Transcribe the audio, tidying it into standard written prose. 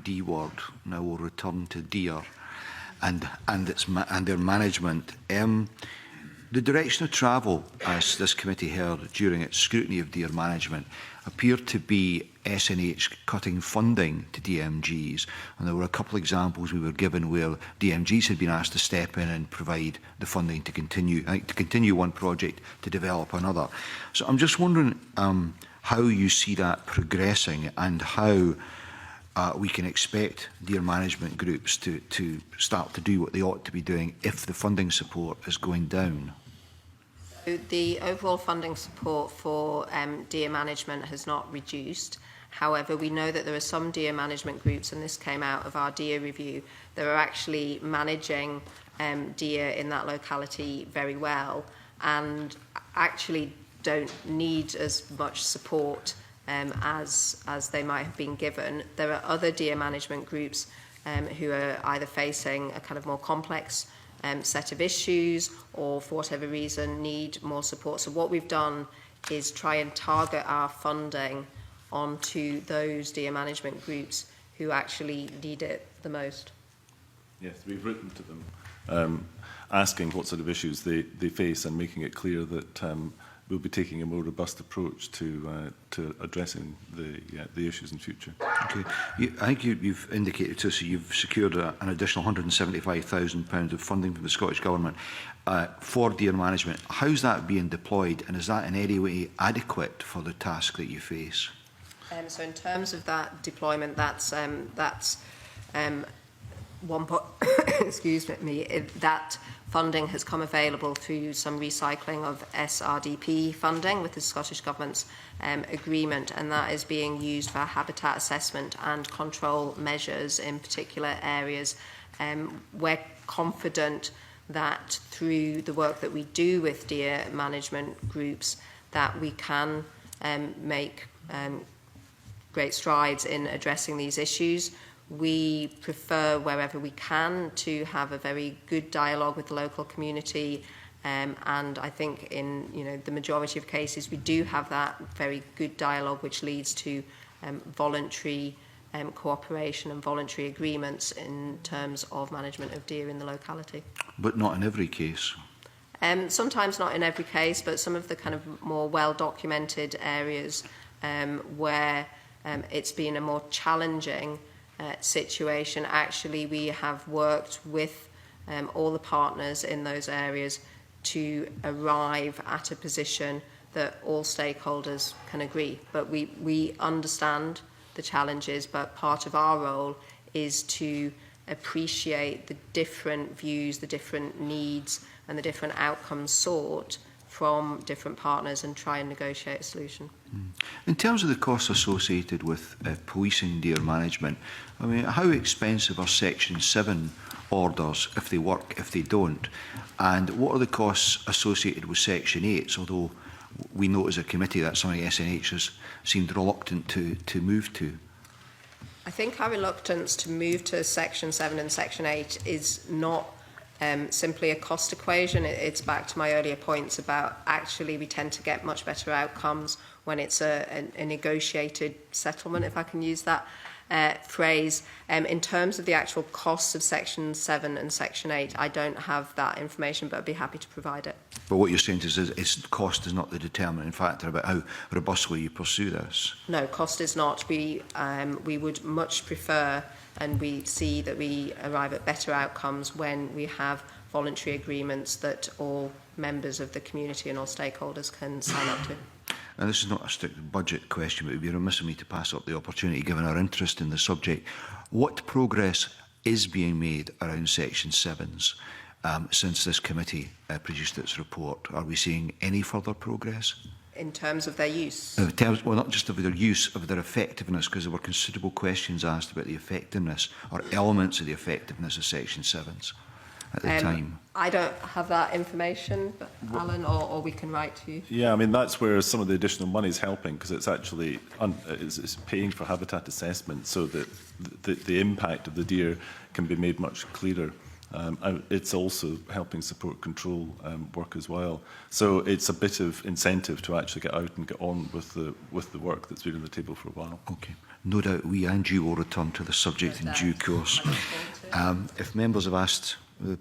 D word. Now we'll return to deer and their management. The direction of travel, as this committee heard during its scrutiny of deer management, appeared to be SNH cutting funding to DMGs. And there were a couple of examples we were given where DMGs had been asked to step in and provide the funding to continue one project, to develop another. So I'm just wondering how you see that progressing and how we can expect deer management groups to start to do what they ought to be doing if the funding support is going down. The overall funding support for deer management has not reduced. However, we know that there are some deer management groups, and this came out of our deer review, that are actually managing deer in that locality very well and actually don't need as much support as they might have been given. There are other deer management groups who are either facing a kind of more complex set of issues or for whatever reason need more support. So what we've done is try and target our funding onto those deer management groups who actually need it the most. Yes, we've written to them asking what sort of issues they face and making it clear that we'll be taking a more robust approach to addressing the issues in future. Okay, I think you've indicated to us you've secured an additional £175,000 of funding from the Scottish Government for deer management. How's that being deployed, and is that in any way adequate for the task that you face? So in terms of that deployment, that's one point. Excuse me. That funding has come available through some recycling of SRDP funding with the Scottish Government's agreement, and that is being used for habitat assessment and control measures in particular areas. We're confident that through the work that we do with deer management groups that we can make great strides in addressing these issues. We prefer, wherever we can, to have a very good dialogue with the local community, and I think in the majority of cases we do have that very good dialogue, which leads to voluntary cooperation and voluntary agreements in terms of management of deer in the locality. But not in every case. Sometimes not in every case, but some of the kind of more well-documented areas where it's been a more challenging situation. Actually, we have worked with all the partners in those areas to arrive at a position that all stakeholders can agree. But we understand the challenges, but part of our role is to appreciate the different views, the different needs and the different outcomes sought from different partners and try and negotiate a solution. In terms of the costs associated with policing deer management, I mean, how expensive are Section 7 orders if they work, if they don't? And what are the costs associated with Section 8, although we know as a committee that's something SNH has seemed reluctant to move to? I think our reluctance to move to Section 7 and Section 8 is not simply a cost equation. It's back to my earlier points about actually we tend to get much better outcomes when it's a negotiated settlement, if I can use that phrase. In terms of the actual costs of Section 7 and Section 8, I don't have that information, but I'd be happy to provide it. But what you're saying is cost is not the determining factor about how robustly you pursue this? No, cost is not. We would much prefer, and we see that we arrive at better outcomes when we have voluntary agreements that all members of the community and all stakeholders can sign up to. Now, this is not a strict budget question, but it would be remiss of me to pass up the opportunity, given our interest in the subject. What progress is being made around Section 7s since this committee produced its report? Are we seeing any further progress? In terms of their use? Well, not just of their use, of their effectiveness, because there were considerable questions asked about the effectiveness or elements of the effectiveness of Section 7s at the time. I don't have that information, but Alan, or we can write to you. Yeah, I mean, that's where some of the additional money is helping, because it's actually it's paying for habitat assessment so that the impact of the deer can be made much clearer. And it's also helping support control work as well. So it's a bit of incentive to actually get out and get on with the work that's been on the table for a while. Okay. No doubt we and you will return to the subject in due course. If members have asked the